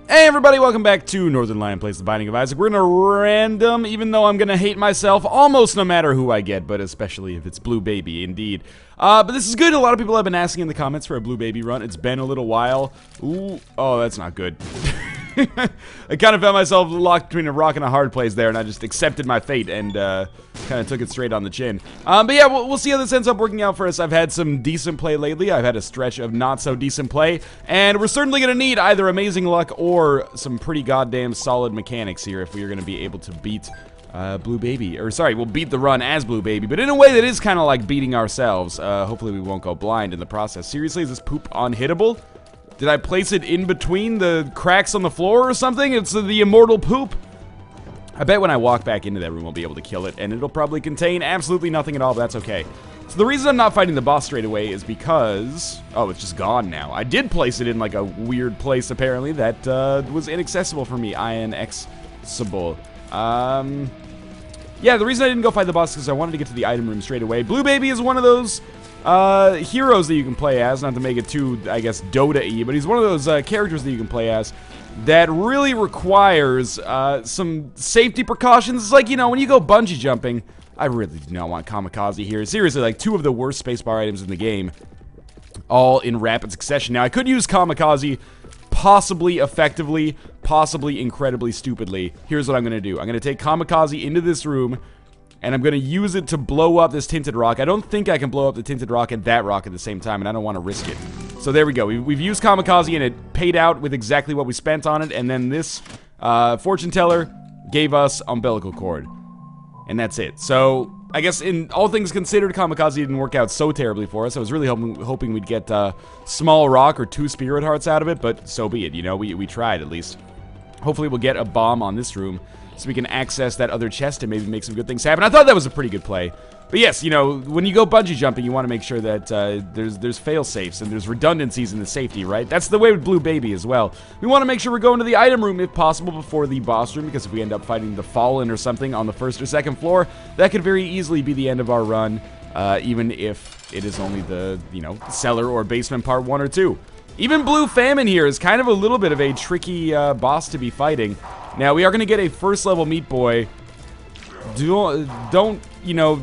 Hey everybody, welcome back to Northernlion Plays the Binding of Isaac. We're gonna random, even though I'm gonna hate myself almost no matter who I get, but especially if it's Blue Baby, indeed. But this is good. A lot of people have been asking in the comments for a Blue Baby run. It's been a little while. Ooh, oh, that's not good. I kind of found myself locked between a rock and a hard place there, and I just accepted my fate and kind of took it straight on the chin. But yeah, we'll see how this ends up working out for us. I've had some decent play lately. I've had a stretch of not so decent play, and we're certainly going to need either amazing luck or some pretty goddamn solid mechanics here if we are going to be able to beat Blue Baby. Or sorry, we'll beat the run as Blue Baby, but in a way that is kind of like beating ourselves. Hopefully we won't go blind in the process. Seriously, is this poop unhittable? Did I place it in between the cracks on the floor or something? It's the immortal poop. I bet when I walk back into that room, I'll be able to kill it, and it'll probably contain absolutely nothing at all, but that's okay. So the reason I'm not fighting the boss straight away is because... oh, it's just gone now. I did place it in, like, a weird place, apparently, that was inaccessible for me. Inaccessible. Yeah, the reason I didn't go fight the boss is because I wanted to get to the item room straight away. Blue Baby is one of those... heroes that you can play as, not to make it too, I guess, Dota-y, but he's one of those characters that you can play as that really requires some safety precautions. It's like, you know, when you go bungee jumping, I really do not want Kamikaze here. Seriously, like, two of the worst spacebar items in the game, all in rapid succession. Now, I could use Kamikaze possibly effectively, possibly incredibly stupidly. Here's what I'm going to do. I'm going to take Kamikaze into this room, and I'm going to use it to blow up this tinted rock. I don't think I can blow up the tinted rock and that rock at the same time, and I don't want to risk it. So there we go. We've used Kamikaze, and it paid out with exactly what we spent on it, and then this fortune teller gave us umbilical cord. And that's it. So, I guess in all things considered, Kamikaze didn't work out so terribly for us. I was really hoping we'd get small rock or 2 spirit hearts out of it, but so be it. You know, we tried at least. Hopefully we'll get a bomb on this room, so we can access that other chest and maybe make some good things happen. I thought that was a pretty good play. But yes, you know, when you go bungee jumping, you want to make sure that there's fail-safes and there's redundancies in the safety, right? That's the way with Blue Baby as well. We want to make sure we're going to the item room, if possible, before the boss room, because if we end up fighting the Fallen or something on the 1st or 2nd floor, that could very easily be the end of our run, even if it is only the, you know, cellar or basement part 1 or 2. Even Blue Famine here is kind of a little bit of a tricky boss to be fighting. Now, we are going to get a first level Meat Boy. Don't, you know,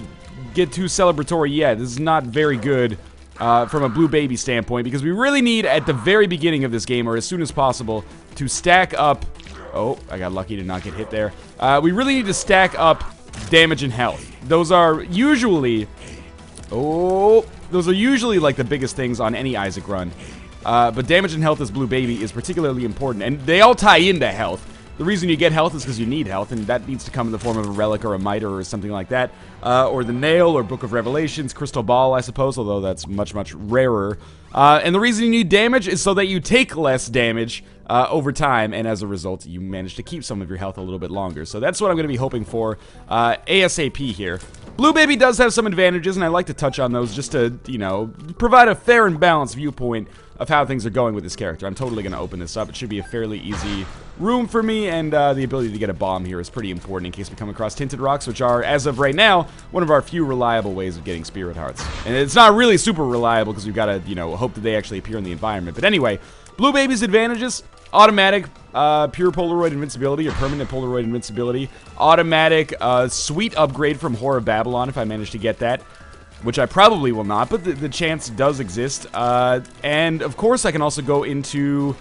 get too celebratory yet. This is not very good from a Blue Baby standpoint, because we really need, at the very beginning of this game, or as soon as possible, to stack up... oh, I got lucky to not get hit there. We really need to stack up damage and health. Those are usually... oh, those are usually, like, the biggest things on any Isaac run. But damage and health as Blue Baby is particularly important, and they all tie into health. The reason you get health is because you need health, and that needs to come in the form of a relic or a mitre or something like that. Or the Nail or Book of Revelations, Crystal Ball, I suppose, although that's much, much rarer. And the reason you need damage is so that you take less damage over time, and as a result, you manage to keep some of your health a little bit longer. So that's what I'm going to be hoping for ASAP here. Blue Baby does have some advantages, and I like to touch on those just to, you know, provide a fair and balanced viewpoint of how things are going with this character. I'm totally going to open this up. It should be a fairly easy room for me, and the ability to get a bomb here is pretty important in case we come across tinted rocks, which are, as of right now, one of our few reliable ways of getting spirit hearts. And it's not really super reliable because we've got to, you know, hope that they actually appear in the environment. But anyway, Blue Baby's advantages: automatic pure Polaroid invincibility or permanent Polaroid invincibility, automatic sweet upgrade from Whore of Babylon if I manage to get that, which I probably will not, but the chance does exist. And, of course, I can also go into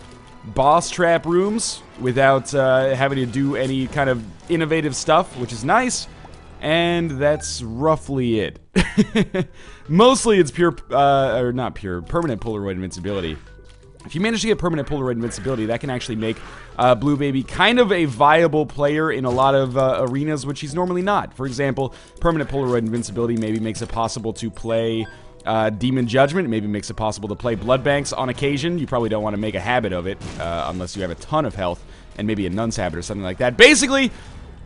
boss trap rooms without having to do any kind of innovative stuff, which is nice. And that's roughly it. Mostly it's pure, or not pure, permanent Polaroid invincibility. If you manage to get permanent Polaroid invincibility, that can actually make Blue Baby kind of a viable player in a lot of arenas, which he's normally not. For example, permanent Polaroid invincibility maybe makes it possible to play Demon Judgment. It maybe makes it possible to play Blood Banks on occasion. You probably don't want to make a habit of it unless you have a ton of health, and maybe a Nun's Habit or something like that. Basically,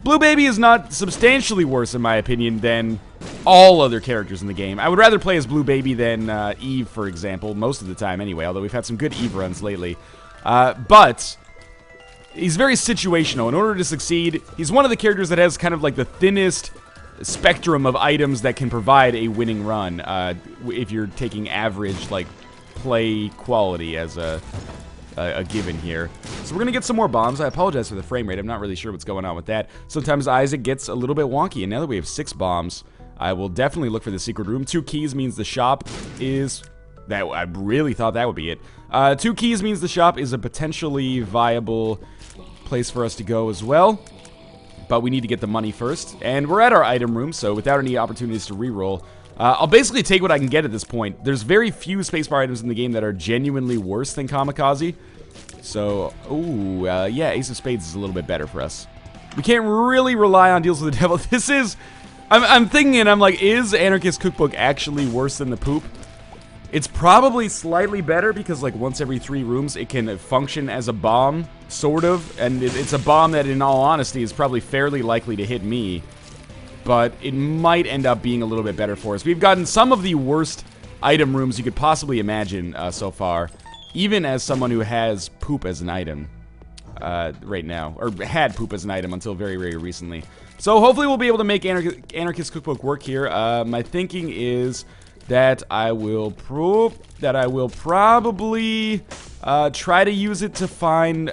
Blue Baby is not substantially worse, in my opinion, than all other characters in the game. I would rather play as Blue Baby than Eve, for example, most of the time anyway, although we've had some good Eve runs lately. But he's very situational. In order to succeed, he's one of the characters that has kind of like the thinnest spectrum of items that can provide a winning run, if you're taking average, like, play quality as a given here. So we're going to get some more bombs. I apologize for the frame rate. I'm not really sure what's going on with that. Sometimes Isaac gets a little bit wonky. And now that we have 6 bombs, I will definitely look for the secret room. 2 keys means the shop is... That I really thought that would be it. 2 keys means the shop is a potentially viable place for us to go as well. But we need to get the money first. And we're at our item room, so without any opportunities to reroll, I'll basically take what I can get at this point. There's very few spacebar items in the game that are genuinely worse than Kamikaze. So, ooh, yeah, Ace of Spades is a little bit better for us. We can't really rely on Deals with the Devil. This is... I'm thinking, and I'm like, is Anarchist Cookbook actually worse than the poop? It's probably slightly better because, like, once every 3 rooms, it can function as a bomb, sort of. And it's a bomb that, in all honesty, is probably fairly likely to hit me. But it might end up being a little bit better for us. We've gotten some of the worst item rooms you could possibly imagine so far. Even as someone who has poop as an item right now. Or had poop as an item until very, very recently. So hopefully we'll be able to make Anarchist Cookbook work here. My thinking is... that I will probably try to use it to find,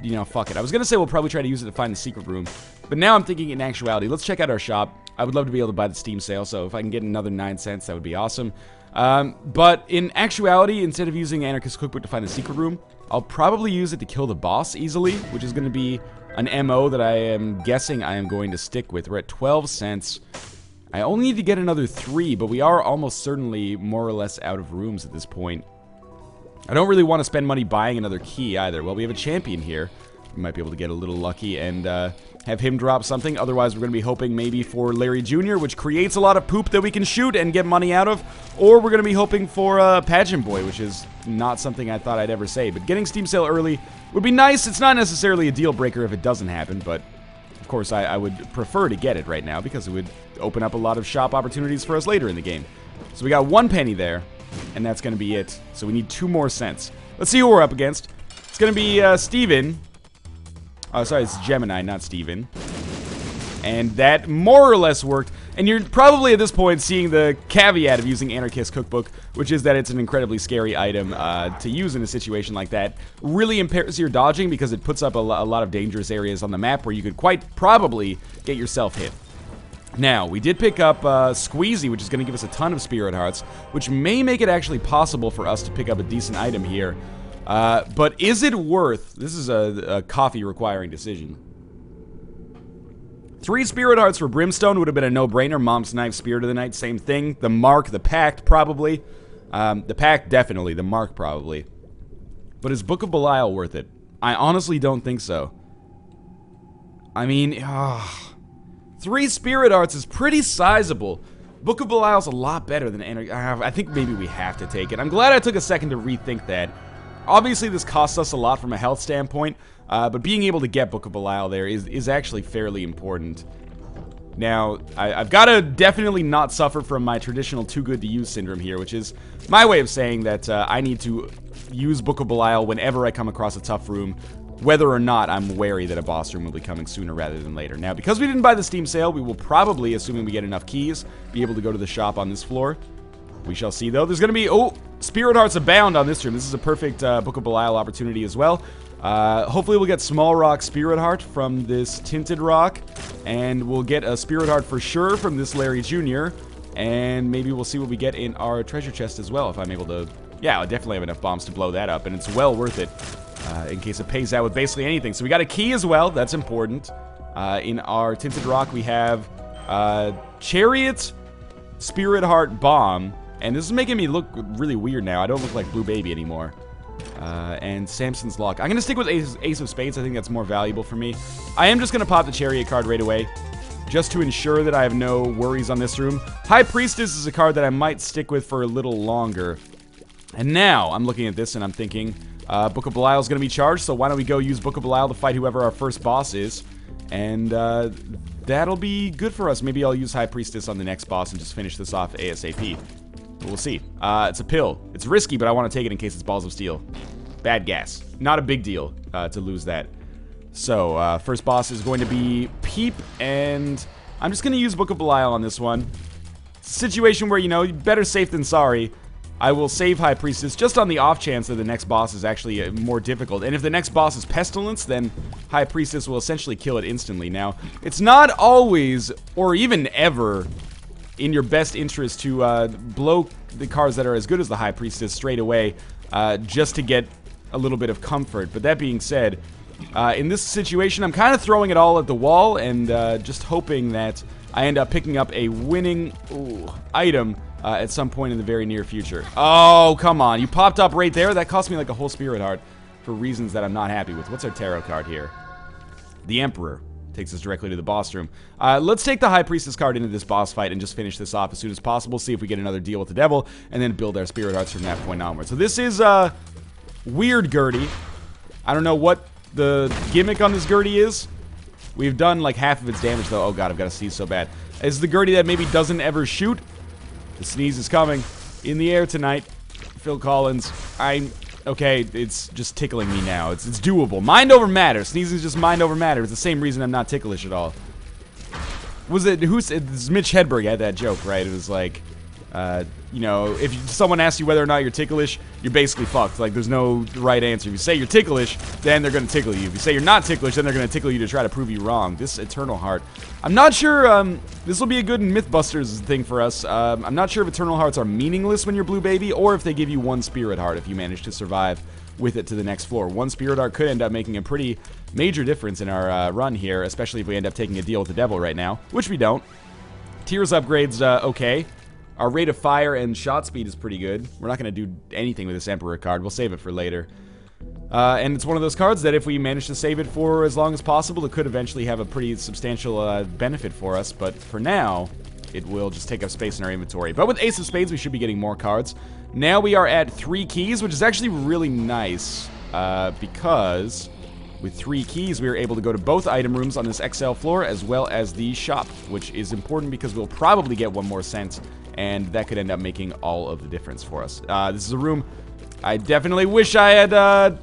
you know, fuck it. I was gonna say we'll probably try to use it to find the secret room, but now I'm thinking in actuality, let's check out our shop. I would love to be able to buy the Steam sale, so if I can get another 9 cents, that would be awesome. But in actuality, instead of using Anarchist Cookbook to find the secret room, I'll probably use it to kill the boss easily, which is gonna be an MO that I am guessing I am going to stick with. We're at 12 cents. I only need to get another 3, but we are almost certainly more or less out of rooms at this point. I don't really want to spend money buying another key either. Well, we have a champion here. We might be able to get a little lucky and have him drop something. Otherwise, we're going to be hoping maybe for Larry Jr., which creates a lot of poop that we can shoot and get money out of. Or we're going to be hoping for Pageant Boy, which is not something I thought I'd ever say. But getting Steam Sale early would be nice. It's not necessarily a deal breaker if it doesn't happen, but... Of course, I would prefer to get it right now because it would open up a lot of shop opportunities for us later in the game. So we got 1 penny there, and that's going to be it. So we need 2 more cents. Let's see who we're up against. It's going to be Steven. Oh, sorry, it's Gemini, not Steven. And that more or less worked. And you're probably at this point seeing the caveat of using Anarchist Cookbook, which is that it's an incredibly scary item to use in a situation like that. Really impairs your dodging because it puts up a lot of dangerous areas on the map where you could quite probably get yourself hit. Now, we did pick up Squeezy, which is going to give us a ton of Spirit Hearts, which may make it actually possible for us to pick up a decent item here. But is it worth... This is a coffee-requiring decision. 3 Spirit Hearts for Brimstone would have been a no-brainer. Mom's Knife, Spirit of the Night, same thing. The Mark, the Pact, probably. The Pact, definitely. The Mark, probably. But is Book of Belial worth it? I honestly don't think so. I mean, 3 Spirit Hearts is pretty sizable. Book of Belial's a lot better than I think maybe we have to take it. I'm glad I took a second to rethink that. Obviously, this costs us a lot from a health standpoint, but being able to get Book of Belial there is actually fairly important. Now, I've got to definitely not suffer from my traditional too good to use syndrome here, which is my way of saying that I need to use Book of Belial whenever I come across a tough room, whether or not I'm wary that a boss room will be coming sooner rather than later. Now, because we didn't buy the Steam sale, we will probably, assuming we get enough keys, be able to go to the shop on this floor. We shall see, though. There's going to be... Oh, Spirit Hearts abound on this room. This is a perfect Book of Belial opportunity as well. Hopefully we'll get Small Rock Spirit Heart from this Tinted Rock. And we'll get a Spirit Heart for sure from this Larry Jr. And maybe we'll see what we get in our treasure chest as well if I'm able to... Yeah, I definitely have enough bombs to blow that up. And it's well worth it in case it pays out with basically anything. So we got a key as well. That's important. In our Tinted Rock we have Chariot, Spirit Heart, Bomb. And this is making me look really weird now. I don't look like Blue Baby anymore. And Samson's Lock. I'm going to stick with Ace of Spades. I think that's more valuable for me. I am just going to pop the Chariot card right away, just to ensure that I have no worries on this room. High Priestess is a card that I might stick with for a little longer. And now, I'm looking at this and I'm thinking, Book of Belial is going to be charged, so why don't we go use Book of Belial to fight whoever our first boss is. And that'll be good for us. Maybe I'll use High Priestess on the next boss and just finish this off ASAP. But we'll see. It's a pill. It's risky, but I want to take it in case it's Balls of Steel. Bad gas. Not a big deal to lose that. So, first boss is going to be Peep, and I'm just going to use Book of Belial on this one. Situation where, you know, better safe than sorry. I will save High Priestess just on the off chance that the next boss is actually more difficult. And if the next boss is Pestilence, then High Priestess will essentially kill it instantly. Now, it's not always, or even ever, in your best interest to blow the cards that are as good as the High Priestess straight away, just to get a little bit of comfort. But that being said, in this situation, I'm kind of throwing it all at the wall and just hoping that I end up picking up a winning item at some point in the very near future. Oh, come on. You popped up right there? That cost me like a whole Spirit Heart for reasons that I'm not happy with. What's our tarot card here? The Emperor. Takes us directly to the boss room. Let's take the High Priestess card into this boss fight and just finish this off as soon as possible. See if we get another deal with the devil, and then build our Spirit Hearts from that point onward. So this is Weird Gertie. I don't know what the gimmick on this Gertie is. We've done like half of its damage though. Oh god, I've got to sneeze so bad. Is the Gertie that maybe doesn't ever shoot? The sneeze is coming. In the air tonight. Phil Collins. Okay, it's just tickling me now. It's doable. Mind over matter. Sneezing is just mind over matter. It's the same reason I'm not ticklish at all. Was it, it's Mitch Hedberg had that joke, right? It was like, you know, if someone asks you whether or not you're ticklish, you're basically fucked. Like, there's no right answer. If you say you're ticklish, then they're going to tickle you. If you say you're not ticklish, then they're going to tickle you to try to prove you wrong. This Eternal Heart. I'm not sure, this will be a good Mythbusters thing for us. I'm not sure if Eternal Hearts are meaningless when you're Blue Baby, or if they give you one Spirit Heart if you manage to survive with it to the next floor. One Spirit Heart could end up making a pretty major difference in our run here, especially if we end up taking a deal with the devil right now, which we don't. Tears upgrades, okay. Our rate of fire and shot speed is pretty good. We're not going to do anything with this Emperor card. We'll save it for later. And it's one of those cards that if we manage to save it for as long as possible, it could eventually have a pretty substantial benefit for us. But for now, it will just take up space in our inventory. But with Ace of Spades, we should be getting more cards. Now we are at 3 keys, which is actually really nice. Because with 3 keys, we are able to go to both item rooms on this XL floor, as well as the shop, which is important because we'll probably get one more cent, and that could end up making all of the difference for us. This is a room I definitely wish I had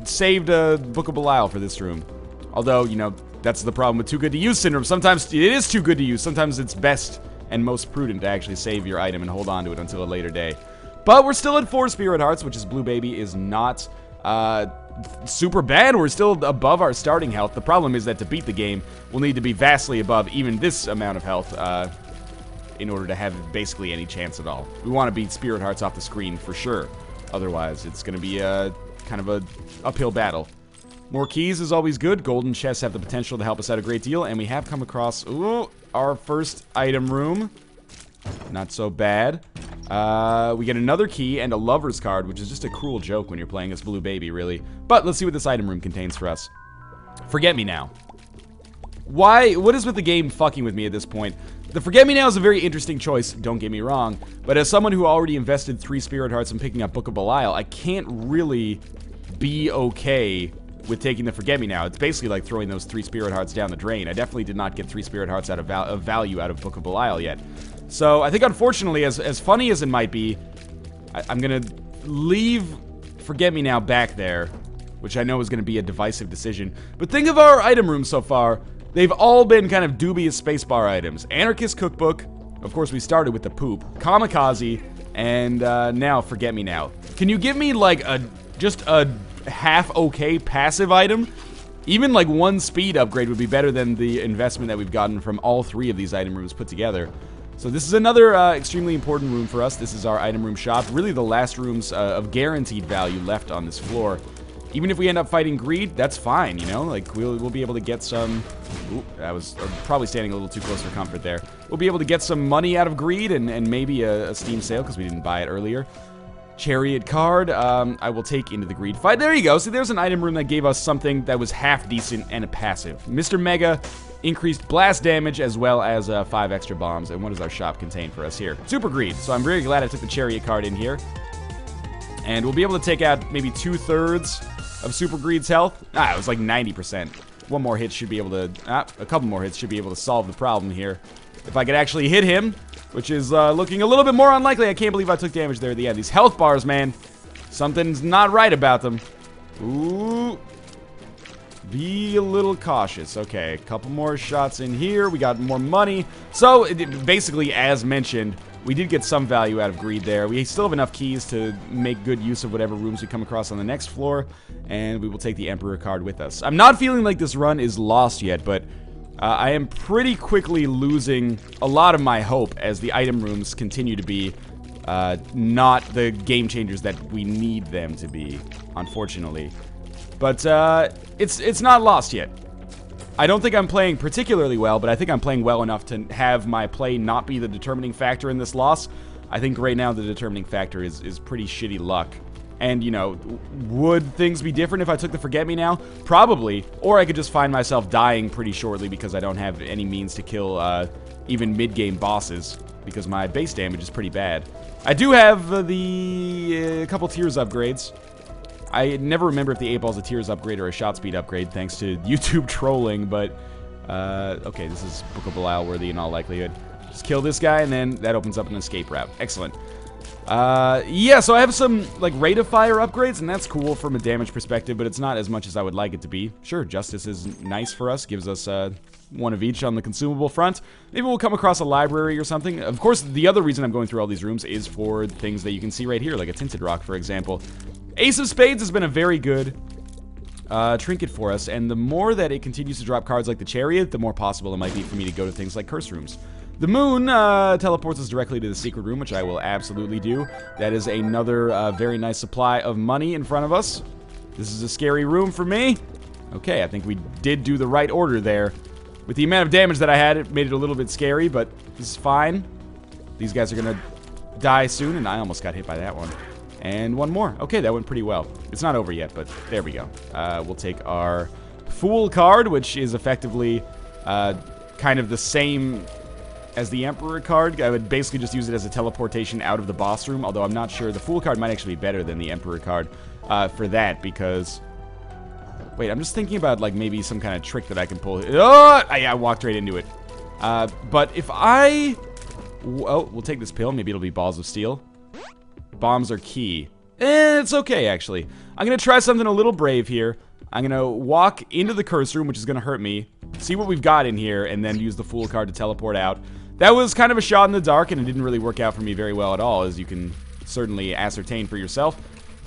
saved a Book of Belial for this room. Although, you know, that's the problem with too good to use syndrome. Sometimes it is too good to use. Sometimes it's best and most prudent to actually save your item and hold on to it until a later day. But we're still at 4 Spirit Hearts, which is Blue Baby is not super bad. We're still above our starting health. The problem is that to beat the game, we'll need to be vastly above even this amount of health in order to have basically any chance at all. We want to beat Spirit Hearts off the screen for sure. Otherwise, it's going to be a kind of a uphill battle. More keys is always good. Golden chests have the potential to help us out a great deal, and we have come across our first item room. Not so bad. We get another key and a lover's card, which is just a cruel joke when you're playing as Blue Baby, really. But let's see what this item room contains for us. Forget Me Now. What is with the game fucking with me at this point? The Forget Me Now is a very interesting choice, don't get me wrong, but as someone who already invested 3 Spirit Hearts in picking up Book of Belial, I can't really be okay with taking the Forget Me Now. It's basically like throwing those 3 Spirit Hearts down the drain. I definitely did not get 3 Spirit Hearts out of value out of Book of Belial yet. So I think, unfortunately, as funny as it might be, I'm going to leave Forget Me Now back there, which I know is going to be a divisive decision. But think of our item room so far. They've all been kind of dubious spacebar items. Anarchist Cookbook. Of course, we started with the poop. Kamikaze. And now Forget Me Now. Can you give me, like, just a half-okay passive item? Even, like, 1 speed upgrade would be better than the investment that we've gotten from all 3 of these item rooms put together. So this is another extremely important room for us. This is our item room shop. Really the last rooms of guaranteed value left on this floor. Even if we end up fighting greed, that's fine, you know? Like, we'll be able to get some... Ooh, I was probably standing a little too close for comfort there. We'll be able to get some money out of greed and maybe a Steam sale, because we didn't buy it earlier. Chariot card, I will take into the greed fight. There you go. See, there's an item room that gave us something that was half decent and a passive. Mr. Mega increased blast damage as well as 5 extra bombs. And what does our shop contain for us here? Super greed. So I'm very glad I took the Chariot card in here. And we'll be able to take out maybe 2/3 of Super Greed's health. It was like 90%. One more hit should be able to... a couple more hits should be able to solve the problem here. If I could actually hit him, which is looking a little bit more unlikely. I can't believe I took damage there at the end. These health bars, man. Something's not right about them. Ooh. Be a little cautious. Okay, a couple more shots in here. We got more money. So, basically, as mentioned, we did get some value out of greed there. We still have enough keys to make good use of whatever rooms we come across on the next floor, and we will take the Emperor card with us. I'm not feeling like this run is lost yet, but I am pretty quickly losing a lot of my hope as the item rooms continue to be not the game changers that we need them to be, unfortunately. But it's not lost yet. I don't think I'm playing particularly well, but I think I'm playing well enough to have my play not be the determining factor in this loss. I think right now the determining factor is pretty shitty luck. And, you know, would things be different if I took the Forget-Me-Now? Probably. Or I could just find myself dying pretty shortly because I don't have any means to kill even mid-game bosses, because my base damage is pretty bad. I do have the couple tiers upgrades. I never remember if the 8-ball's a tiers upgrade or a shot speed upgrade, thanks to YouTube trolling, but, okay, this is Book of Belial worthy in all likelihood. Just kill this guy, and then that opens up an escape route. Excellent. Yeah, so I have some, like, rate of fire upgrades, and that's cool from a damage perspective, but it's not as much as I would like it to be. Sure, Justice is nice for us, gives us, one of each on the consumable front. Maybe we'll come across a library or something. Of course, the other reason I'm going through all these rooms is for things that you can see right here, like a Tinted Rock, for example. Ace of Spades has been a very good trinket for us, and the more that it continues to drop cards like the Chariot, the more possible it might be for me to go to things like Curse Rooms. The Moon teleports us directly to the Secret Room, which I will absolutely do. That is another very nice supply of money in front of us. This is a scary room for me. Okay, I think we did do the right order there. With the amount of damage that I had, it made it a little bit scary, but this is fine. These guys are gonna die soon, and I almost got hit by that one. And one more. Okay, that went pretty well. It's not over yet, but there we go. We'll take our Fool card, which is effectively kind of the same as the Emperor card. I would basically just use it as a teleportation out of the boss room, although I'm not sure. The Fool card might actually be better than the Emperor card for that, because... Wait, I'm just thinking about, like, maybe some kind of trick that I can pull. Oh! I walked right into it. But if I... Oh, we'll take this pill. Maybe it'll be Balls of Steel. Bombs are key. It's okay, actually. I'm going to try something a little brave here. I'm going to walk into the Curse Room, which is going to hurt me. See what we've got in here, and then use the Fool card to teleport out. That was kind of a shot in the dark, and it didn't really work out for me very well at all, as you can certainly ascertain for yourself.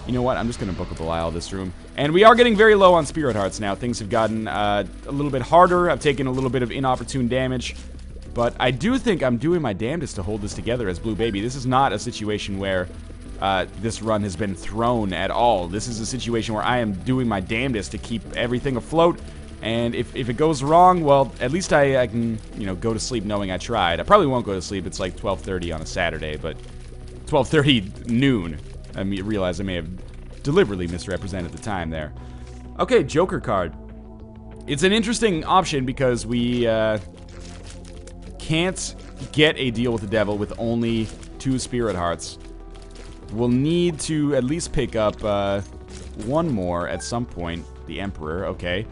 You know what? I'm just going to Book of Belial this room. And we are getting very low on Spirit Hearts now. Things have gotten a little bit harder. I've taken a little bit of inopportune damage. But I do think I'm doing my damnedest to hold this together as Blue Baby. This is not a situation where this run has been thrown at all. This is a situation where I am doing my damnedest to keep everything afloat. And if it goes wrong, well, at least I can, you know, go to sleep knowing I tried. I probably won't go to sleep. It's like 12:30 on a Saturday, but 12:30 noon. I realize I may have deliberately misrepresented the time there. Okay, Joker card. It's an interesting option because we can't get a deal with the devil with only 2 Spirit Hearts. We'll need to at least pick up one more at some point. The Emperor, okay.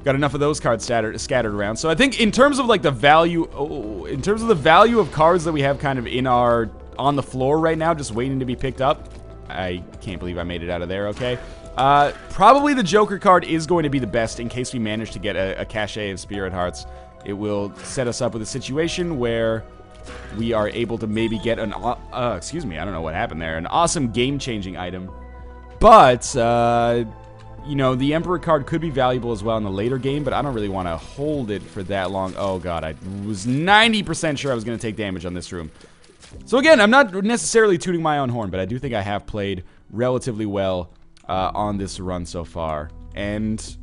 Got enough of those cards scattered around. So I think in terms of like the value, in terms of the value of cards that we have kind of in our on the floor right now, just waiting to be picked up. I can't believe I made it out of there, okay. Probably the Joker card is going to be the best in case we manage to get a cachet of Spirit Hearts. It will set us up with a situation where we are able to maybe get an, excuse me, I don't know what happened there, an awesome game-changing item. But, you know, the Emperor card could be valuable as well in the later game, but I don't really want to hold it for that long. Oh god, I was 90% sure I was going to take damage on this room. So again, I'm not necessarily tooting my own horn, but I do think I have played relatively well on this run so far. And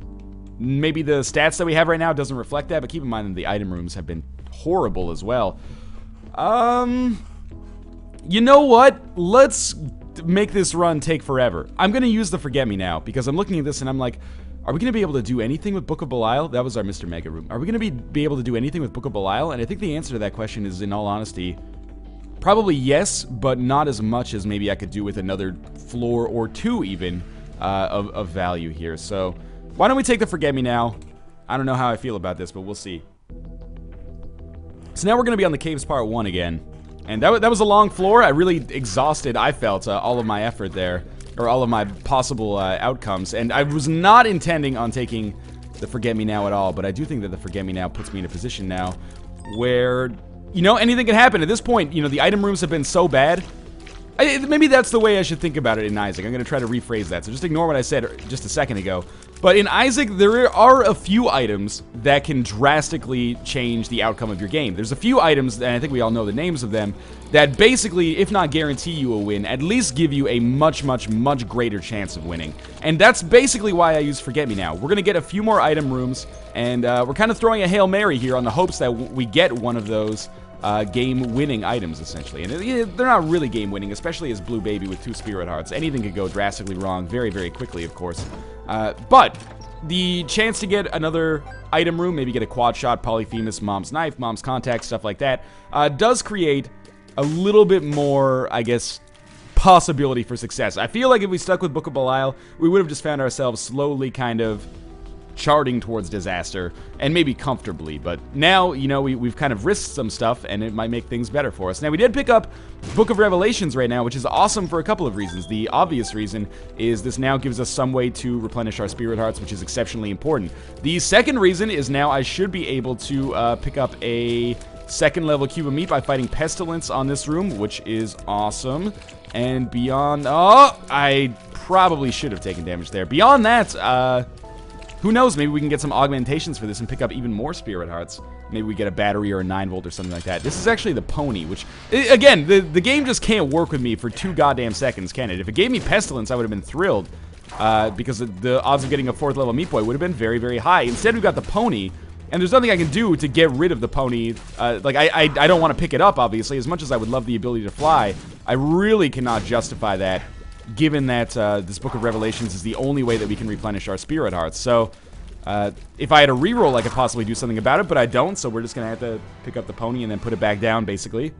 maybe the stats that we have right now doesn't reflect that, but keep in mind that the item rooms have been horrible as well. You know what? Let's make this run take forever. I'm going to use the Forget Me Now, because I'm looking at this and I'm like, are we going to be able to do anything with Book of Belial? That was our Mr. Mega room. Are we going to be able to do anything with Book of Belial? And I think the answer to that question is, in all honesty, probably yes, but not as much as maybe I could do with another floor or 2 even of value here. So why don't we take the Forget Me Now? I don't know how I feel about this, but we'll see. So now we're going to be on the Caves Part 1 again. And that was a long floor. I really exhausted, I felt, all of my effort there. Or all of my possible outcomes. And I was not intending on taking the Forget Me Now at all. But I do think that the Forget Me Now puts me in a position now where you know, anything can happen. At this point, you know, the item rooms have been so bad. Maybe that's the way I should think about it in Isaac. I'm going to try to rephrase that. So just ignore what I said just a second ago. But in Isaac, there are a few items that can drastically change the outcome of your game. There's a few items, and I think we all know the names of them, that basically, if not guarantee you a win, at least give you a much, much, much greater chance of winning. And that's basically why I use Forget Me Now. We're going to get a few more item rooms, and we're kind of throwing a Hail Mary here on the hopes that we get one of those game-winning items, essentially. And they're not really game-winning, especially as Blue Baby with 2 Spirit Hearts. Anything could go drastically wrong very, very quickly, of course. But the chance to get another item room, maybe get a quad shot, Polyphemus, Mom's Knife, Mom's Contact, stuff like that, does create a little bit more, I guess, possibility for success. I feel like if we stuck with Book of Belial, we would have just found ourselves slowly kind of charting towards disaster, and maybe comfortably, but now, you know, we've kind of risked some stuff, and it might make things better for us. Now, we did pick up Book of Revelations right now, which is awesome for a couple of reasons. The obvious reason is this now gives us some way to replenish our Spirit Hearts, which is exceptionally important. The second reason is now I should be able to pick up a second level Cube of Meat by fighting Pestilence on this room, which is awesome. And beyond... oh, I probably should have taken damage there. Beyond that, who knows, maybe we can get some augmentations for this and pick up even more Spirit Hearts. Maybe we get a battery or a 9-volt or something like that. This is actually the pony, which, again, the game just can't work with me for 2 goddamn seconds, can it? If it gave me Pestilence, I would have been thrilled, because the odds of getting a 4th level Meat Boy would have been very, very high. Instead, we've got the pony, and there's nothing I can do to get rid of the pony. Like, I don't want to pick it up, obviously. As much as I would love the ability to fly, I really cannot justify that, given that this Book of Revelations is the only way that we can replenish our Spirit Hearts. So, if I had a reroll, I could possibly do something about it, but I don't, so we're just going to have to pick up the pony and then put it back down, basically.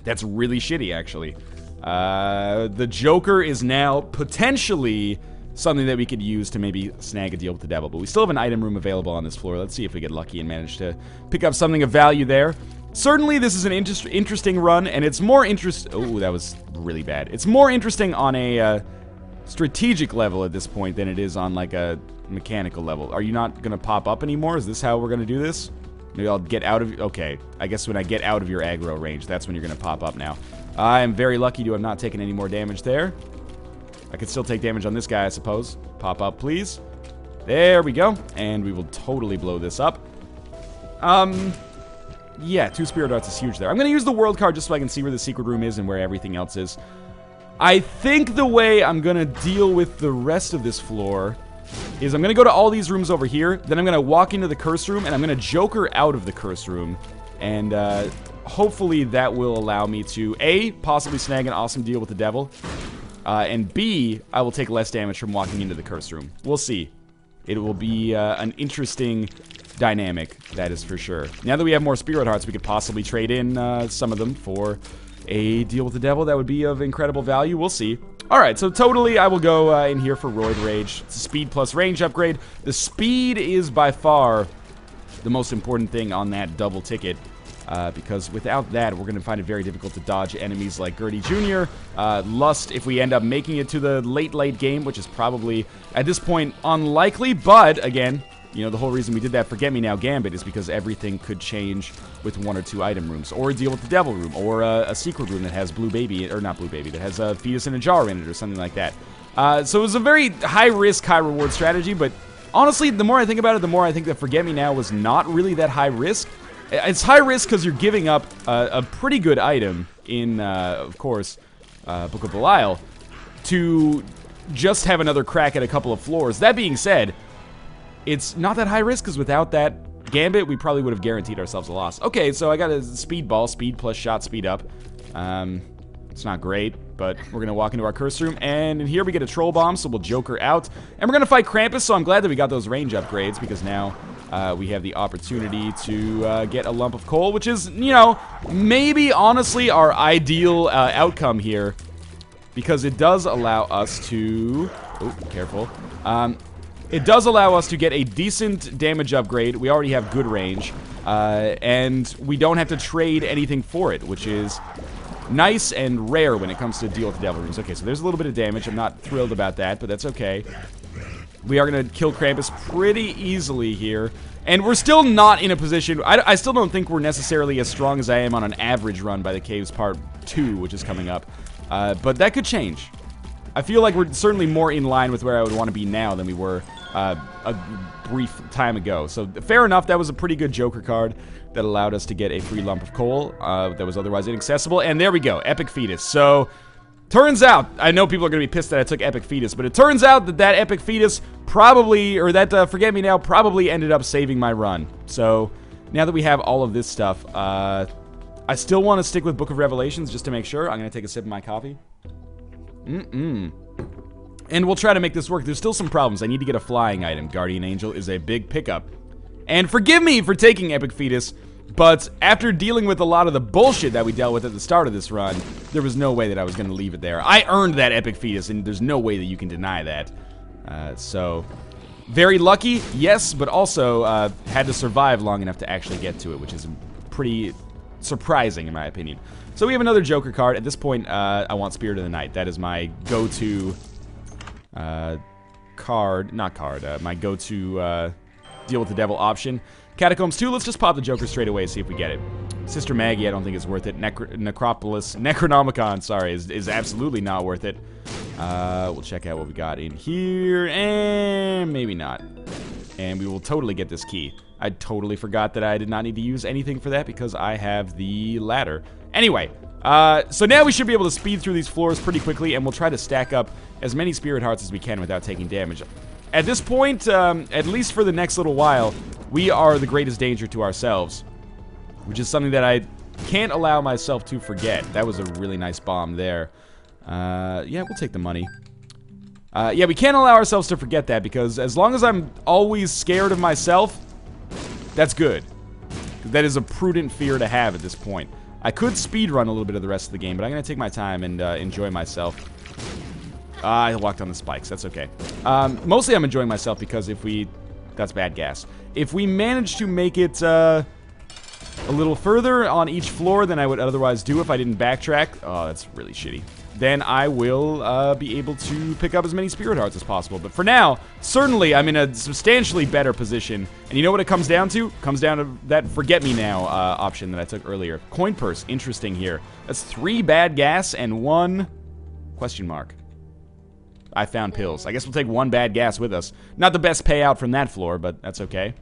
That's really shitty, actually. The Joker is now potentially something that we could use to maybe snag a deal with the devil, but we still have an item room available on this floor. Let's see if we get lucky and manage to pick up something of value there. Certainly, this is an interesting run, and it's more oh, that was really bad. It's more interesting on a strategic level at this point than it is on, like, a mechanical level. Are you not going to pop up anymore? Is this how we're going to do this? Maybe I'll get out of... okay, I guess when I get out of your aggro range, that's when you're going to pop up now. I am very lucky to have not taken any more damage there. I could still take damage on this guy, I suppose. Pop up, please. There we go. And we will totally blow this up. Yeah, 2 Spirit Hearts is huge there. I'm going to use the world card just so I can see where the secret room is and where everything else is. I think the way I'm going to deal with the rest of this floor is I'm going to go to all these rooms over here, then I'm going to walk into the curse room, and I'm going to Joker out of the curse room. And hopefully that will allow me to, A, possibly snag an awesome deal with the devil, and B, I will take less damage from walking into the curse room. We'll see. It will be an interesting dynamic, that is for sure. Now that we have more Spirit Hearts, we could possibly trade in some of them for a deal with the devil that would be of incredible value. We'll see. Alright, so totally I will go in here for Roid Rage. It's a speed plus range upgrade. The speed is by far the most important thing on that double ticket, because without that, we're going to find it very difficult to dodge enemies like Gertie Jr., Lust, if we end up making it to the late game, which is probably, at this point, unlikely, but, again, you know, the whole reason we did that Forget Me Now Gambit is because everything could change with 1 or 2 item rooms, or a deal with the devil room, or a secret room that has Blue Baby, or not Blue Baby, that has a fetus in a jar in it, or something like that. So it was a very high-risk, high-reward strategy, but honestly, the more I think about it, the more I think that Forget Me Now was not really that high risk. It's high risk because you're giving up a pretty good item in, of course, Book of Belial, to just have another crack at a couple of floors. That being said, it's not that high risk, because without that Gambit, we probably would have guaranteed ourselves a loss. Okay, so I got a speed ball, speed plus shot, speed up. It's not great, but we're going to walk into our curse room, and in here we get a troll bomb, so we'll Joker out. And we're going to fight Krampus, so I'm glad that we got those range upgrades, because now we have the opportunity to get a lump of coal, which is, you know, maybe honestly our ideal outcome here, because it does allow us to... oh, careful. It does allow us to get a decent damage upgrade. We already have good range, and we don't have to trade anything for it, which is nice and rare when it comes to deal with the devil rooms. Okay, so there's a little bit of damage. I'm not thrilled about that, but that's okay. We are going to kill Krampus pretty easily here. And we're still not in a position... I still don't think we're necessarily as strong as I am on an average run by the Caves Part 2, which is coming up. But that could change. I feel like we're certainly more in line with where I would want to be now than we were a brief time ago. So fair enough, that was a pretty good Joker card that allowed us to get a free lump of coal that was otherwise inaccessible. And there we go, Epic Fetus. So... turns out, I know people are going to be pissed that I took Epic Fetus, but it turns out that that Epic Fetus probably, or that Forget Me Now probably ended up saving my run. So, now that we have all of this stuff, I still want to stick with Book of Revelations just to make sure. I'm going to take a sip of my coffee. And we'll try to make this work. There's still some problems. I need to get a flying item. Guardian Angel is a big pickup. And forgive me for taking Epic Fetus, but after dealing with a lot of the bullshit that we dealt with at the start of this run, there was no way that I was going to leave it there. I earned that Epic Fetus, and there's no way that you can deny that. So, very lucky, yes, but also had to survive long enough to actually get to it, which is pretty surprising in my opinion. So we have another Joker card. At this point, I want Spirit of the Night. That is my go-to my go-to deal with the devil option. Catacombs 2, let's just pop the Joker straight away, see if we get it. Sister Maggie, I don't think is worth it. Necronomicon, sorry, is absolutely not worth it. We'll check out what we got in here, and maybe not. And we will totally get this key. I totally forgot that I did not need to use anything for that because I have the ladder. Anyway, so now we should be able to speed through these floors pretty quickly, and we'll try to stack up as many Spirit Hearts as we can without taking damage. At this point, at least for the next little while, we are the greatest danger to ourselves, which is something that I can't allow myself to forget. That was a really nice bomb there. Yeah, we'll take the money. Yeah, we can't allow ourselves to forget that, because as long as I'm always scared of myself, that's good. That is a prudent fear to have at this point. I could speedrun a little bit of the rest of the game, but I'm going to take my time and enjoy myself. I walked on the spikes, that's okay. Mostly I'm enjoying myself because if we... That's bad gas. If we manage to make it a little further on each floor than I would otherwise do if I didn't backtrack, oh, that's really shitty, then I will be able to pick up as many Spirit Hearts as possible. But for now, certainly I'm in a substantially better position. And you know what it comes down to? It comes down to that Forget Me Now option that I took earlier. Coin purse, interesting here. That's 3 bad gas and 1 question mark. I found pills. I guess we'll take 1 bad gas with us. Not the best payout from that floor, but that's okay.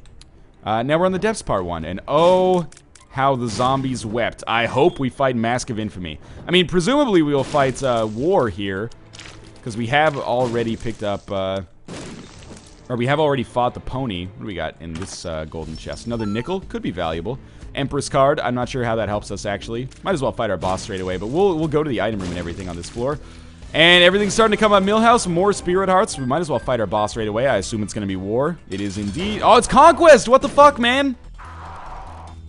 Now we're on the Depths Part 1, and oh, how the zombies wept. I hope we fight Mask of Infamy. I mean, presumably we will fight War here, because we have already picked up, or we have already fought the pony. What do we got in this golden chest? Another nickel, could be valuable. Empress card, I'm not sure how that helps us actually. Might as well fight our boss straight away, but we'll go to the item room and everything on this floor. And everything's starting to come up Millhouse, more Spirit Hearts. We might as well fight our boss right away. I assume it's going to be War. It is indeed. Oh, it's Conquest! What the fuck, man?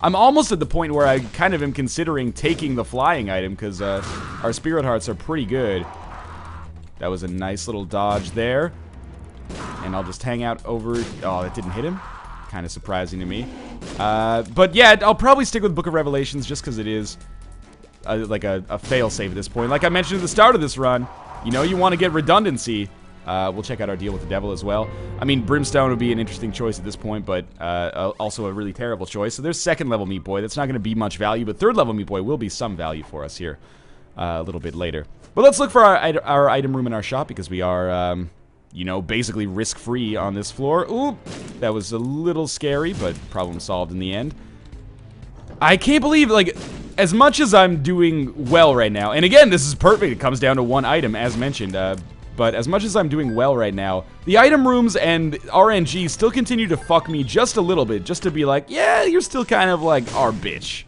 I'm almost at the point where I kind of am considering taking the flying item, because our Spirit Hearts are pretty good. That was a nice little dodge there. And I'll just hang out over... Oh, that didn't hit him? Kind of surprising to me. But yeah, I'll probably stick with Book of Revelations just because it is... like a fail-safe at this point. Like I mentioned at the start of this run, you know you want to get redundancy. We'll check out our deal with the devil as well. I mean, Brimstone would be an interesting choice at this point, but also a really terrible choice. So there's 2nd level Meat Boy. That's not going to be much value, but 3rd level Meat Boy will be some value for us here a little bit later. But let's look for our item room in our shop, because we are, you know, basically risk-free on this floor. Ooh, that was a little scary, but problem solved in the end. I can't believe, like... As much as I'm doing well right now, and again, this is perfect, it comes down to 1 item, as mentioned, but as much as I'm doing well right now, the item rooms and RNG still continue to fuck me just a little bit, just to be like, yeah, you're still kind of like our bitch.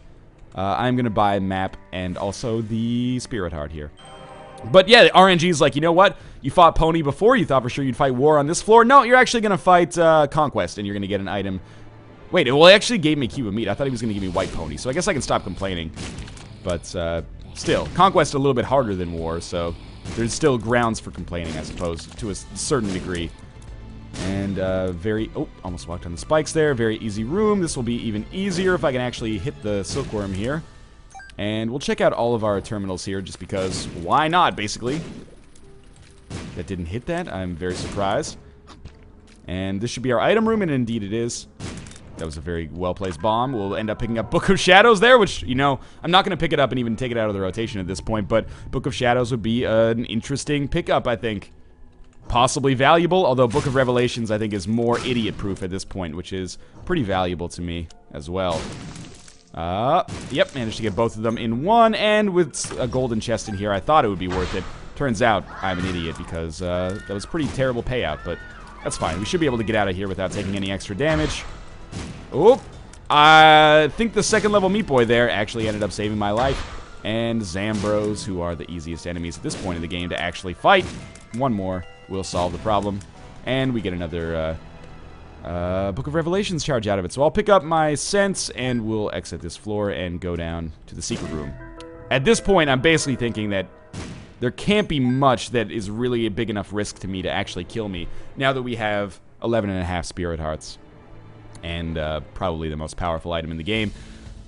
I'm gonna buy map and also the Spirit Heart here. But yeah, the RNG is like, you know what? You fought Pony before, you thought for sure you'd fight War on this floor. No, you're actually gonna fight Conquest, and you're gonna get an item. Wait, well, he actually gave me a cube of meat. I thought he was going to give me White Pony, so I guess I can stop complaining. But, still, Conquest a little bit harder than War, so there's still grounds for complaining, I suppose, to a certain degree. And, oh, almost walked on the spikes there. Very easy room. This will be even easier if I can actually hit the Silkworm here. And we'll check out all of our terminals here, just because, why not, basically? That didn't hit that. I'm very surprised. And this should be our item room, and indeed it is. That was a very well-placed bomb. We'll end up picking up Book of Shadows there, which, you know, I'm not going to pick it up and even take it out of the rotation at this point, but Book of Shadows would be an interesting pickup, I think. Possibly valuable, although Book of Revelations, I think, is more idiot-proof at this point, which is pretty valuable to me as well. Yep, managed to get both of them in one, and with a golden chest in here, I thought it would be worth it. Turns out, I'm an idiot, because that was a pretty terrible payout, but that's fine. We should be able to get out of here without taking any extra damage. Oh, I think the second level Meat Boy there actually ended up saving my life. And Zambros, who are the easiest enemies at this point in the game to actually fight. One more will solve the problem. And we get another Book of Revelations charge out of it. So I'll pick up my sense and we'll exit this floor and go down to the secret room. At this point, I'm basically thinking that there can't be much that is really a big enough risk to me to actually kill me, now that we have 11.5 Spirit Hearts. And probably the most powerful item in the game.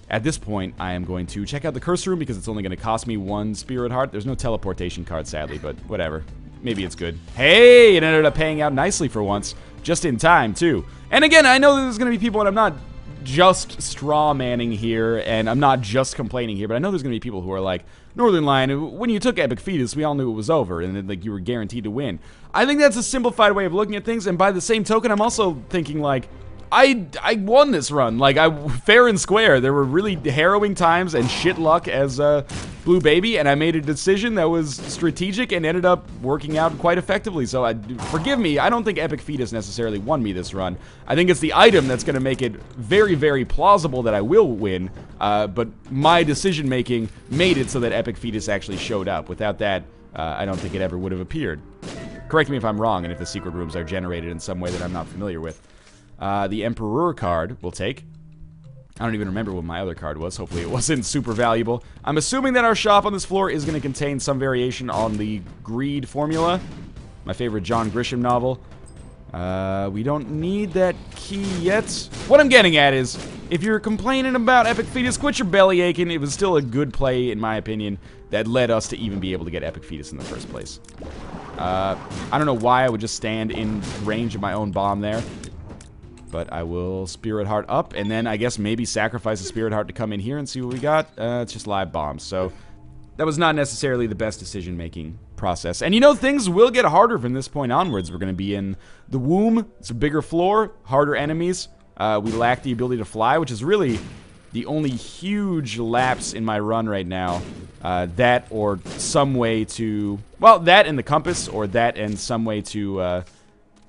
At this point, I am going to check out the curse room because it's only going to cost me 1 Spirit Heart. There's no teleportation card, sadly, but whatever. Maybe it's good. Hey, it ended up paying out nicely for once. Just in time, too. And again, I know there's going to be people, and I'm not just straw-manning here, and I'm not just complaining here, but I know there's going to be people who are like, Northernlion, when you took Epic Fetus, we all knew it was over, and then, like, you were guaranteed to win. I think that's a simplified way of looking at things, and by the same token, I'm also thinking, like, I won this run, like, fair and square. There were really harrowing times and shit luck as Blue Baby, and I made a decision that was strategic and ended up working out quite effectively. So, forgive me, I don't think Epic Fetus necessarily won me this run. I think it's the item that's going to make it very, very plausible that I will win, but my decision-making made it so that Epic Fetus actually showed up. Without that, I don't think it ever would have appeared. Correct me if I'm wrong, and if the secret rooms are generated in some way that I'm not familiar with. The Emperor card we'll take. I don't even remember what my other card was. Hopefully it wasn't super valuable. I'm assuming that our shop on this floor is going to contain some variation on the Greed formula. My favorite John Grisham novel. We don't need that key yet. What I'm getting at is, if you're complaining about Epic Fetus, quit your belly aching. It was still a good play, in my opinion, that led us to even be able to get Epic Fetus in the first place. I don't know why I would just stand in range of my own bomb there. But I will Spirit Heart up, and then I guess maybe sacrifice a Spirit Heart to come in here and see what we got. It's just live bombs, so that was not necessarily the best decision-making process. And you know, things will get harder from this point onwards. We're going to be in the womb. It's a bigger floor, harder enemies. We lack the ability to fly, which is really the only huge lapse in my run right now. That or some way to... Well, that and the compass, or that and some way to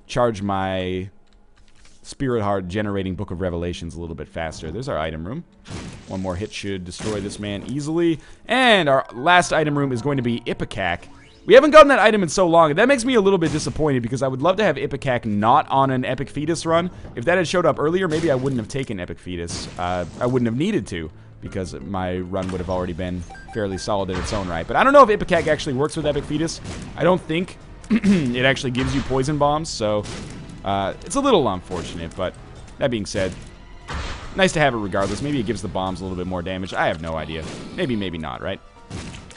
charge my... Spirit Heart generating Book of Revelations a little bit faster. There's our item room. One more hit should destroy this man easily. And our last item room is going to be Ipecac. We haven't gotten that item in so long, and that makes me a little bit disappointed because I would love to have Ipecac not on an Epic Fetus run. If that had showed up earlier, maybe I wouldn't have taken Epic Fetus. I wouldn't have needed to because my run would have already been fairly solid in its own right. But I don't know if Ipecac actually works with Epic Fetus. I don't think it actually gives you poison bombs, so... it's a little unfortunate, but that being said, nice to have it regardless. Maybe it gives the bombs a little bit more damage. I have no idea. Maybe, maybe not, right?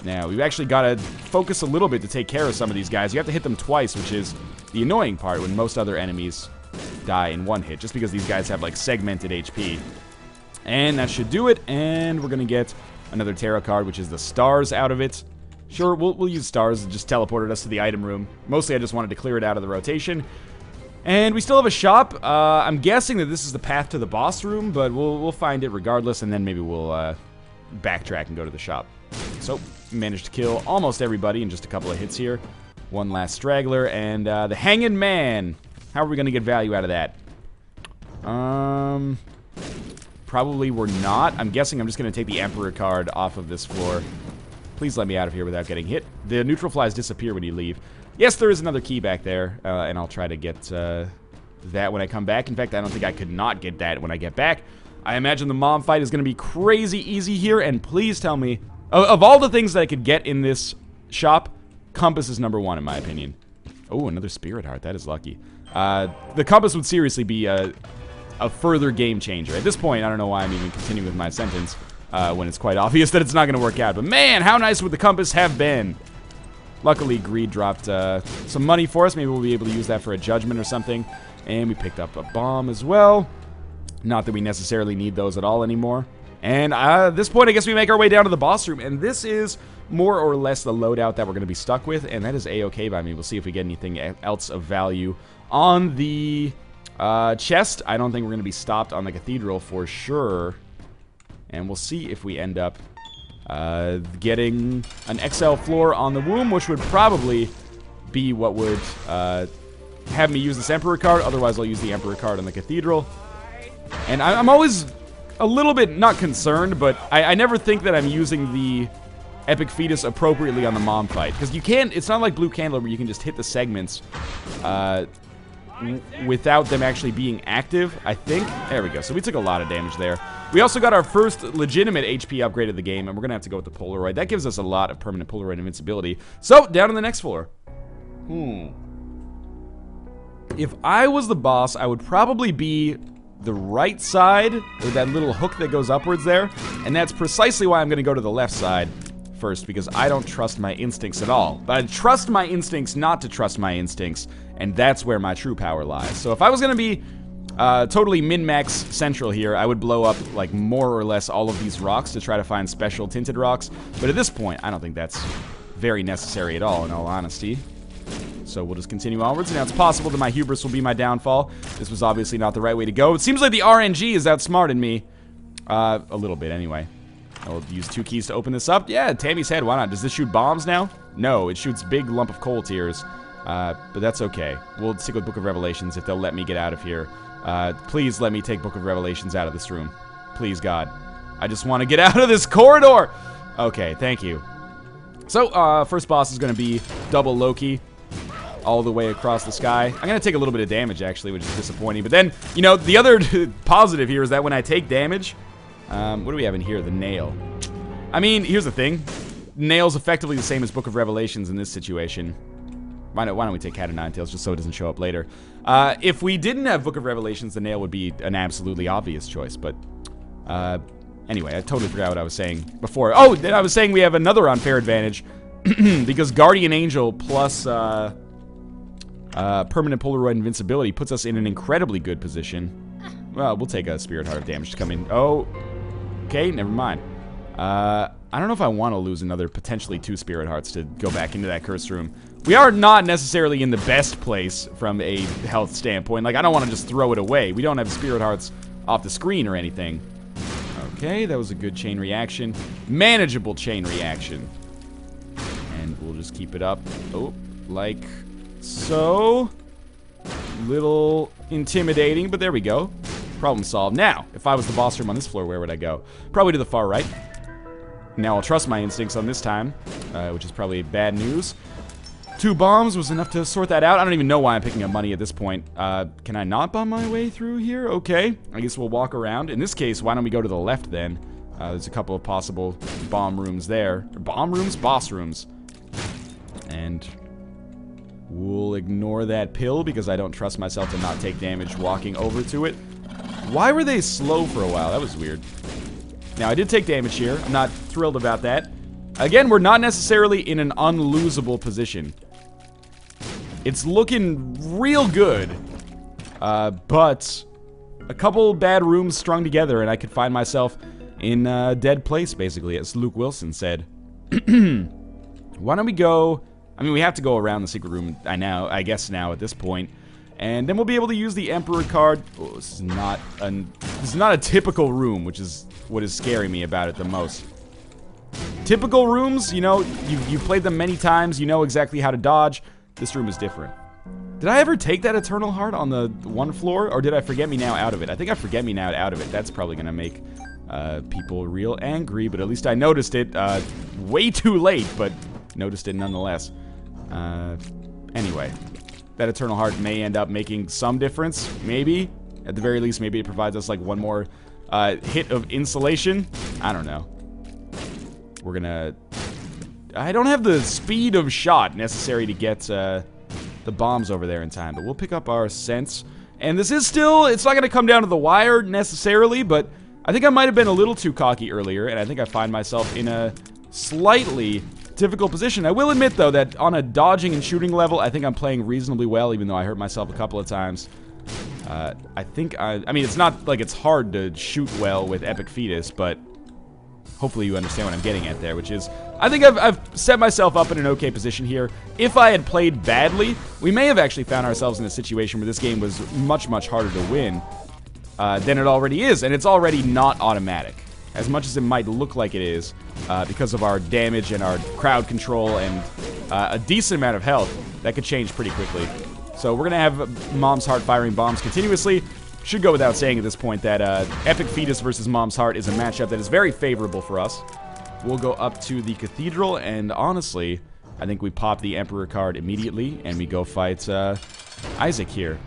Now, we've actually got to focus a little bit to take care of some of these guys. You have to hit them twice, which is the annoying part when most other enemies die in one hit, just because these guys have, like, segmented HP. And that should do it, and we're going to get another tarot card, which is the stars out of it. Sure, we'll use stars. It just teleported us to the item room. Mostly, I just wanted to clear it out of the rotation. And we still have a shop. I'm guessing that this is the path to the boss room, but we'll find it regardless, and then maybe we'll backtrack and go to the shop. So, managed to kill almost everybody in just a couple of hits here. One last straggler, and the Hanging Man. How are we going to get value out of that? Probably we're not. I'm guessing I'm just going to take the Emperor card off of this floor. Please let me out of here without getting hit. The neutral flies disappear when you leave. Yes, there is another key back there, and I'll try to get that when I come back. In fact, I don't think I could not get that when I get back. I imagine the mom fight is going to be crazy easy here, and please tell me, of all the things that I could get in this shop, compass is number one in my opinion. Oh, another Spirit Heart. That is lucky. The compass would seriously be a further game changer. At this point, I don't know why I'm even continuing with my sentence when it's quite obvious that it's not going to work out. But man, how nice would the compass have been? Luckily, Greed dropped some money for us. Maybe we'll be able to use that for a judgment or something. And we picked up a bomb as well. Not that we necessarily need those at all anymore. And at this point, I guess we make our way down to the boss room. And this is more or less the loadout that we're going to be stuck with. And that is A-okay by me. We'll see if we get anything else of value on the chest. I don't think we're going to be stopped on the cathedral for sure. And we'll see if we end up getting an XL floor on the womb, which would probably be what would have me use this Emperor card. Otherwise, I'll use the Emperor card on the cathedral. And I'm always a little bit, not concerned, but I never think that I'm using the Epic Fetus appropriately on the mom fight. Because you can't, it's not like Blue Candler where you can just hit the segments without them actually being active, I think. There we go. So we took a lot of damage there. We also got our first legitimate HP upgrade of the game, and we're going to have to go with the Polaroid. That gives us a lot of permanent Polaroid invincibility. So, down to the next floor. If I was the boss, I would probably be the right side, with that little hook that goes upwards there. And that's precisely why I'm going to go to the left side first, because I don't trust my instincts at all. But I trust my instincts not to trust my instincts, and that's where my true power lies. So if I was going to be totally min-max central here, I would blow up, like, more or less all of these rocks to try to find special tinted rocks. But at this point, I don't think that's very necessary at all, in all honesty. So we'll just continue onwards. Now, it's possible that my hubris will be my downfall. This was obviously not the right way to go. It seems like the RNG is outsmarting me. A little bit, anyway. I'll use 2 keys to open this up. Yeah, Tammy's head, why not? Does this shoot bombs now? No, it shoots big lump of coal tears. But that's okay. We'll stick with Book of Revelations if they'll let me get out of here. Please let me take Book of Revelations out of this room. Please, God. I just want to get out of this corridor! Okay, thank you. So, first boss is going to be Double Loki. All the way across the sky. I'm going to take a little bit of damage, actually, which is disappointing. But then, you know, the other positive here is that when I take damage... what do we have in here? The nail. I mean, here's the thing. Nail's effectively the same as Book of Revelations in this situation. Why don't we take Cat of Nine Tails just so it doesn't show up later? If we didn't have Book of Revelations, the nail would be an absolutely obvious choice. But, anyway, I totally forgot what I was saying before. Oh, I was saying we have another unfair advantage. Because Guardian Angel plus... permanent Polaroid invincibility puts us in an incredibly good position. Well, we'll take a Spirit Heart of damage to come in. Oh, okay, never mind. I don't know if I want to lose another potentially 2 Spirit Hearts to go back into that cursed room. We are not necessarily in the best place from a health standpoint. Like, I don't want to just throw it away. We don't have Spirit Hearts off the screen or anything. Okay, that was a good chain reaction. Manageable chain reaction. And we'll just keep it up. Oh, like... so, little intimidating, but there we go. Problem solved. Now, if I was the boss room on this floor, where would I go? Probably to the far right. Now I'll trust my instincts on this time, which is probably bad news. 2 bombs was enough to sort that out. I don't even know why I'm picking up money at this point. Can I not bomb my way through here? Okay, I guess we'll walk around. In this case, why don't we go to the left then? There's a couple of possible bomb rooms there. Bomb rooms? Boss rooms. And... we'll ignore that pill because I don't trust myself to not take damage walking over to it. Why were they slow for a while? That was weird. Now, I did take damage here. I'm not thrilled about that. Again, we're not necessarily in an unlosable position. It's looking real good. But a couple bad rooms strung together and I could find myself in a dead place, basically, as Luke Wilson said. Why don't we go... I mean, we have to go around the secret room, I guess now at this point. And then we'll be able to use the Emperor card. Oh, this is not a typical room, which is what is scaring me about it the most. Typical rooms, you know, you've played them many times, you know exactly how to dodge. This room is different. Did I ever take that Eternal Heart on the 1 floor, or did I Forget Me Now out of it? I think I Forget Me Now out of it. That's probably gonna make people real angry, but at least I noticed it way too late, but noticed it nonetheless. Anyway, that Eternal Heart may end up making some difference, maybe. At the very least, maybe it provides us like one more hit of insulation. I don't know. We're gonna... I don't have the speed of shot necessary to get the bombs over there in time, but we'll pick up our sense. And this is still... it's not gonna come down to the wire necessarily, but I think I might have been a little too cocky earlier, and I think I find myself in a slightly... difficult position. I will admit, though, that on a dodging and shooting level, I think I'm playing reasonably well, even though I hurt myself a couple of times. I think I mean, it's not like it's hard to shoot well with Epic Fetus, but hopefully you understand what I'm getting at there, which is, I think I've set myself up in an okay position here. If I had played badly, we may have actually found ourselves in a situation where this game was much, much harder to win than it already is, and it's already not automatic. As much as it might look like it is, because of our damage and our crowd control and a decent amount of health, that could change pretty quickly. So we're going to have Mom's Heart firing bombs continuously. Should go without saying at this point that Epic Fetus versus Mom's Heart is a matchup that is very favorable for us. We'll go up to the Cathedral, and honestly, I think we pop the Emperor card immediately, and we go fight Isaac here.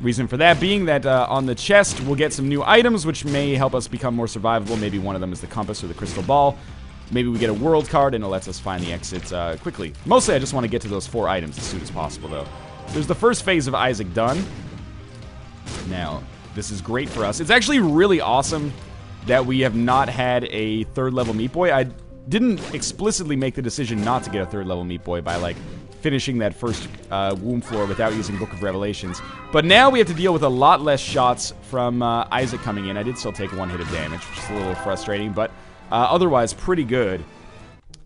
Reason for that being that on the chest, we'll get some new items, which may help us become more survivable. Maybe one of them is the compass or the crystal ball. Maybe we get a world card, and it lets us find the exits quickly. Mostly, I just want to get to those 4 items as soon as possible, though. There's the first phase of Isaac done. Now, this is great for us. It's actually really awesome that we have not had a 3rd level Meat Boy. I didn't explicitly make the decision not to get a 3rd level Meat Boy by, like, finishing that first womb floor without using Book of Revelations. But now we have to deal with a lot less shots from Isaac coming in. I did still take 1 hit of damage, which is a little frustrating, but otherwise pretty good.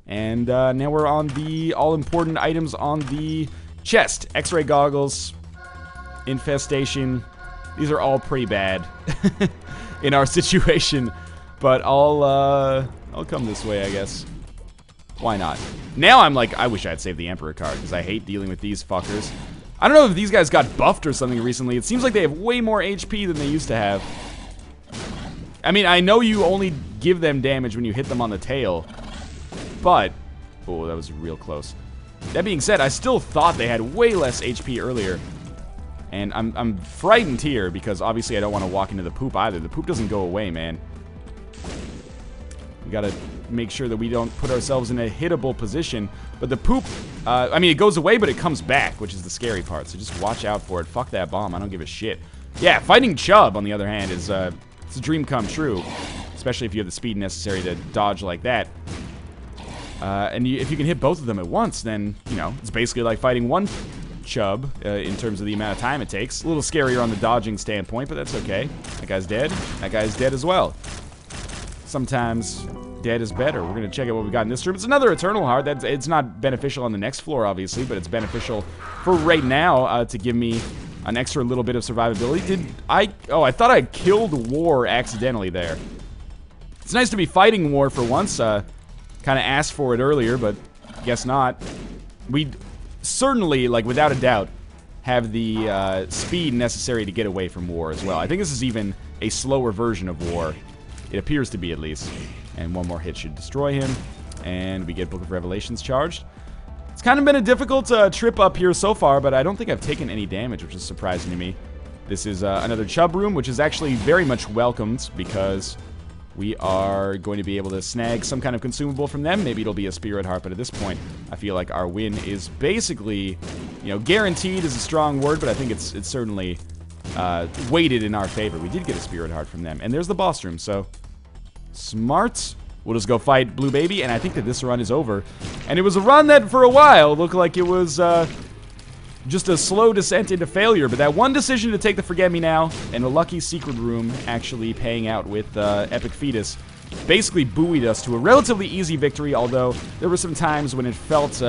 And now we're on the all-important items on the chest. X-ray goggles, infestation. These are all pretty bad in our situation, but I'll come this way, I guess. Why not? Now I'm like, I wish I had saved the Emperor card, because I hate dealing with these fuckers. I don't know if these guys got buffed or something recently. It seems like they have way more HP than they used to have. I mean, I know you only give them damage when you hit them on the tail, but... Oh, that was real close. That being said, I still thought they had way less HP earlier. And I'm frightened here, because obviously I don't want to walk into the poop either. The poop doesn't go away, man. We gotta make sure that we don't put ourselves in a hittable position. But the poop, I mean, it goes away, but it comes back, which is the scary part. So just watch out for it. Fuck that bomb. I don't give a shit. Yeah, fighting Chubb, on the other hand, is it's a dream come true. Especially if you have the speed necessary to dodge like that. And if you can hit both of them at once, then, you know, it's basically like fighting one Chubb in terms of the amount of time it takes. A little scarier on the dodging standpoint, but that's okay. That guy's dead. That guy's dead as well. Sometimes dead is better. We're going to check out what we got in this room. It's another Eternal Heart. It's not beneficial on the next floor, obviously, but it's beneficial for right now to give me an extra little bit of survivability. Oh, I thought I killed War accidentally there. It's nice to be fighting War for once. Kind of asked for it earlier, but guess not. We certainly, like, without a doubt, have the speed necessary to get away from War as well. I think this is even a slower version of War. It appears to be, at least. And one more hit should destroy him. And we get Book of Revelations charged. It's kind of been a difficult trip up here so far, but I don't think I've taken any damage, which is surprising to me. This is another Chubb room, which is actually very much welcomed, because we are going to be able to snag some kind of consumable from them. Maybe it'll be a Spirit Heart, but at this point, I feel like our win is basically, you know, guaranteed is a strong word, but I think it's certainly weighted in our favor. We did get a Spirit Heart from them, and there's the boss room, so smart. We'll just go fight Blue Baby, and I think that this run is over. And it was a run that, for a while, looked like it was just a slow descent into failure, but that one decision to take the Forget-Me-Now and a lucky secret room actually paying out with Epic Fetus basically buoyed us to a relatively easy victory, although there were some times when it felt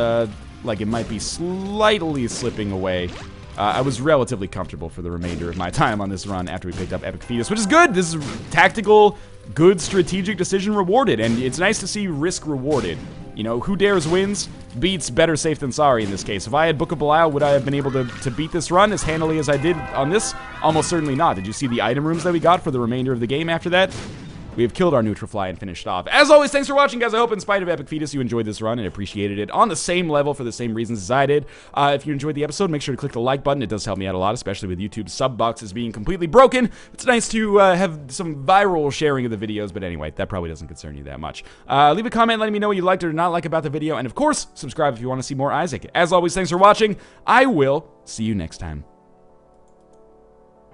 like it might be slightly slipping away. I was relatively comfortable for the remainder of my time on this run after we picked up Epic Fetus, which is good. This is tactical, good strategic decision rewarded, and it's nice to see risk rewarded. You know, who dares wins beats better safe than sorry in this case. If I had Book of Belial, would I have been able to beat this run as handily as I did on this? Almost certainly not. Did you see the item rooms that we got for the remainder of the game after that? We have killed our Neutrofly and finished off. As always, thanks for watching, guys. I hope in spite of Epic Fetus, you enjoyed this run and appreciated it on the same level for the same reasons as I did. If you enjoyed the episode, make sure to click the like button. It does help me out a lot, especially with YouTube's sub boxes being completely broken. It's nice to have some viral sharing of the videos, but anyway, that probably doesn't concern you that much. Leave a comment letting me know what you liked or did not like about the video, and of course, subscribe if you want to see more Isaac. As always, thanks for watching. I will see you next time.